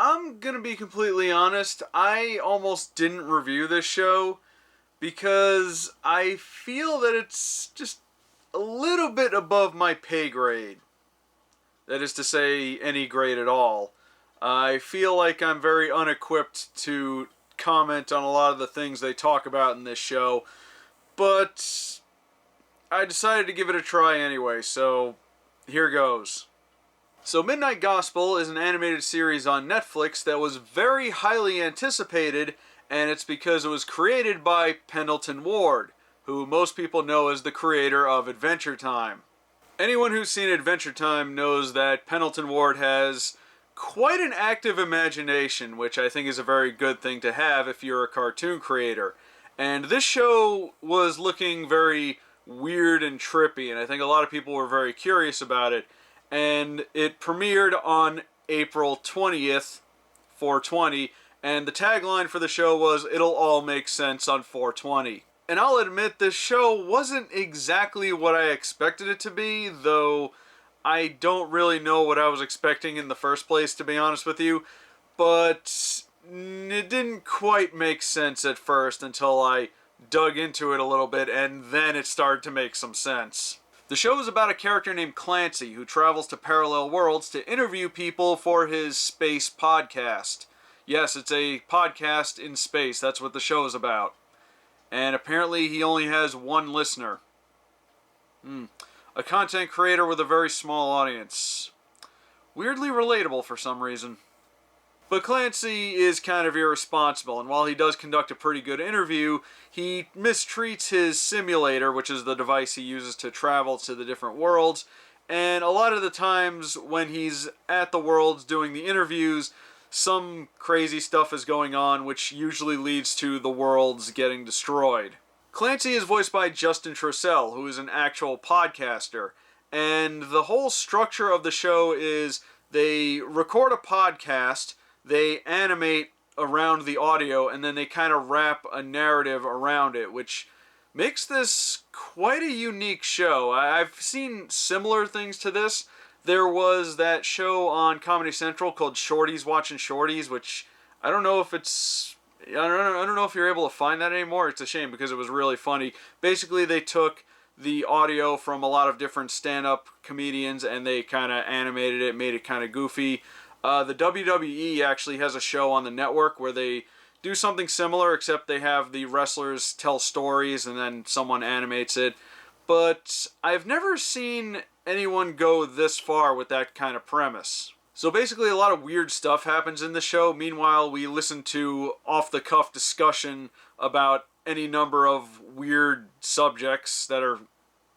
I'm gonna be completely honest, I almost didn't review this show because I feel that it's just a little bit above my pay grade. That is to say, any grade at all. I feel like I'm very unequipped to comment on a lot of the things they talk about in this show, but I decided to give it a try anyway, so here goes. So Midnight Gospel is an animated series on Netflix that was very highly anticipated, and it's because it was created by Pendleton Ward, who most people know as the creator of Adventure Time. Anyone who's seen Adventure Time knows that Pendleton Ward has quite an active imagination, which I think is a very good thing to have if you're a cartoon creator. And this show was looking very weird and trippy, and I think a lot of people were very curious about it. And it premiered on April 20th, 420, and the tagline for the show was, "It'll all make sense on 420." And I'll admit, this show wasn't exactly what I expected it to be, though I don't really know what I was expecting in the first place, to be honest with you. But it didn't quite make sense at first until I dug into it a little bit, and then it started to make some sense. The show is about a character named Clancy who travels to parallel worlds to interview people for his space podcast. Yes, it's a podcast in space. That's what the show is about. And apparently he only has one listener. A content creator with a very small audience. Weirdly relatable for some reason. But Clancy is kind of irresponsible, and while he does conduct a pretty good interview, he mistreats his simulator, which is the device he uses to travel to the different worlds, and a lot of the times when he's at the worlds doing the interviews, some crazy stuff is going on, which usually leads to the worlds getting destroyed. Clancy is voiced by Justin Trussell, who is an actual podcaster, and the whole structure of the show is they record a podcast, they animate around the audio, and then they kind of wrap a narrative around it, which makes this quite a unique show. I've seen similar things to this. There was that show on Comedy Central called Shorties Watching Shorties, which I don't know if it's... I don't know if you're able to find that anymore. It's a shame because it was really funny. Basically, they took the audio from a lot of different stand-up comedians and they kind of animated it, made it kind of goofy. The WWE actually has a show on the network where they do something similar, except they have the wrestlers tell stories and then someone animates it. But I've never seen anyone go this far with that kind of premise. So basically a lot of weird stuff happens in the show. Meanwhile, we listen to off-the-cuff discussion about any number of weird subjects that are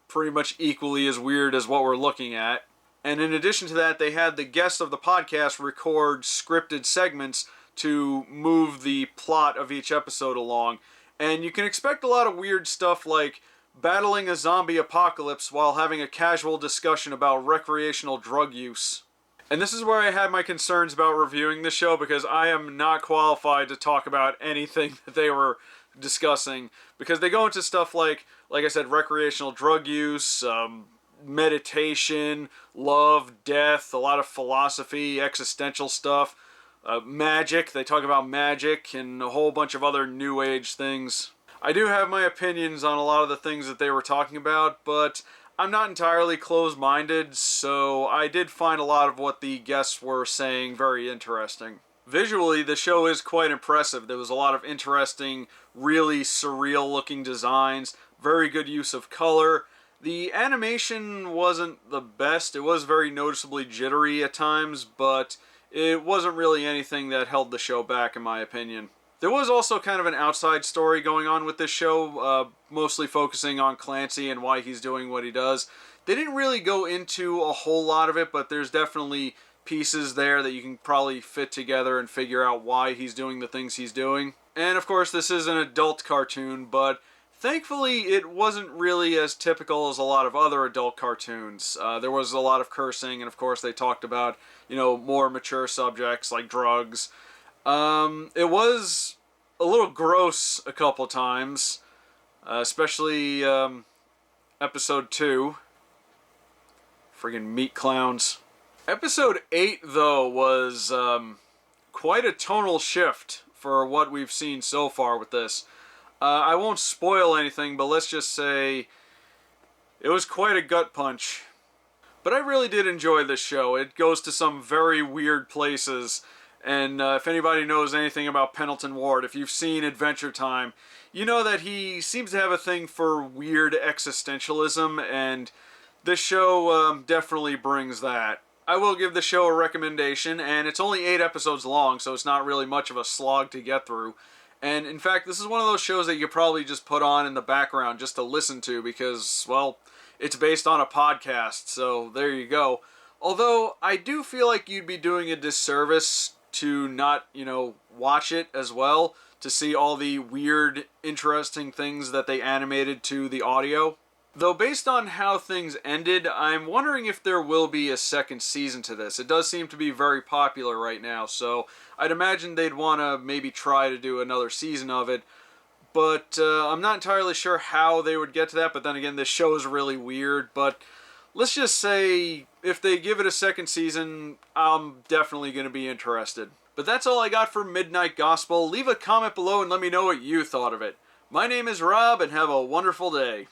pretty much equally as weird as what we're looking at. And in addition to that, they had the guests of the podcast record scripted segments to move the plot of each episode along. And you can expect a lot of weird stuff like battling a zombie apocalypse while having a casual discussion about recreational drug use. And this is where I had my concerns about reviewing the show, because I am not qualified to talk about anything that they were discussing, because they go into stuff like I said, recreational drug use, meditation, love, death, a lot of philosophy, existential stuff, magic. They talk about magic and a whole bunch of other new age things. I do have my opinions on a lot of the things that they were talking about, but I'm not entirely closed-minded, so I did find a lot of what the guests were saying very interesting. Visually, the show is quite impressive. There was a lot of interesting, really surreal-looking designs, very good use of color. The animation wasn't the best. It was very noticeably jittery at times, but it wasn't really anything that held the show back, in my opinion. There was also kind of an outside story going on with this show, mostly focusing on Clancy and why he's doing what he does. They didn't really go into a whole lot of it, but there's definitely pieces there that you can probably fit together and figure out why he's doing the things he's doing. And of course, this is an adult cartoon, but thankfully it wasn't really as typical as a lot of other adult cartoons. There was a lot of cursing, and of course they talked about, more mature subjects like drugs. It was a little gross a couple times, especially episode 2. Friggin' meat clowns. Episode 8, though, was quite a tonal shift for what we've seen so far with this. I won't spoil anything, but let's just say it was quite a gut punch. But I really did enjoy this show. It goes to some very weird places. And if anybody knows anything about Pendleton Ward, if you've seen Adventure Time, you know that he seems to have a thing for weird existentialism, and this show definitely brings that. I will give the show a recommendation, and it's only 8 episodes long, so it's not really much of a slog to get through. And in fact, this is one of those shows that you probably just put on in the background just to listen to because, well, it's based on a podcast, so there you go. Although, I do feel like you'd be doing a disservice to not, watch it as well, to see all the weird, interesting things that they animated to the audio. Though based on how things ended, I'm wondering if there will be a second season to this. It does seem to be very popular right now, so I'd imagine they'd want to maybe try to do another season of it. But I'm not entirely sure how they would get to that, but then again, this show is really weird. But let's just say, if they give it a second season, I'm definitely going to be interested. But that's all I got for Midnight Gospel. Leave a comment below and let me know what you thought of it. My name is Rob, and have a wonderful day.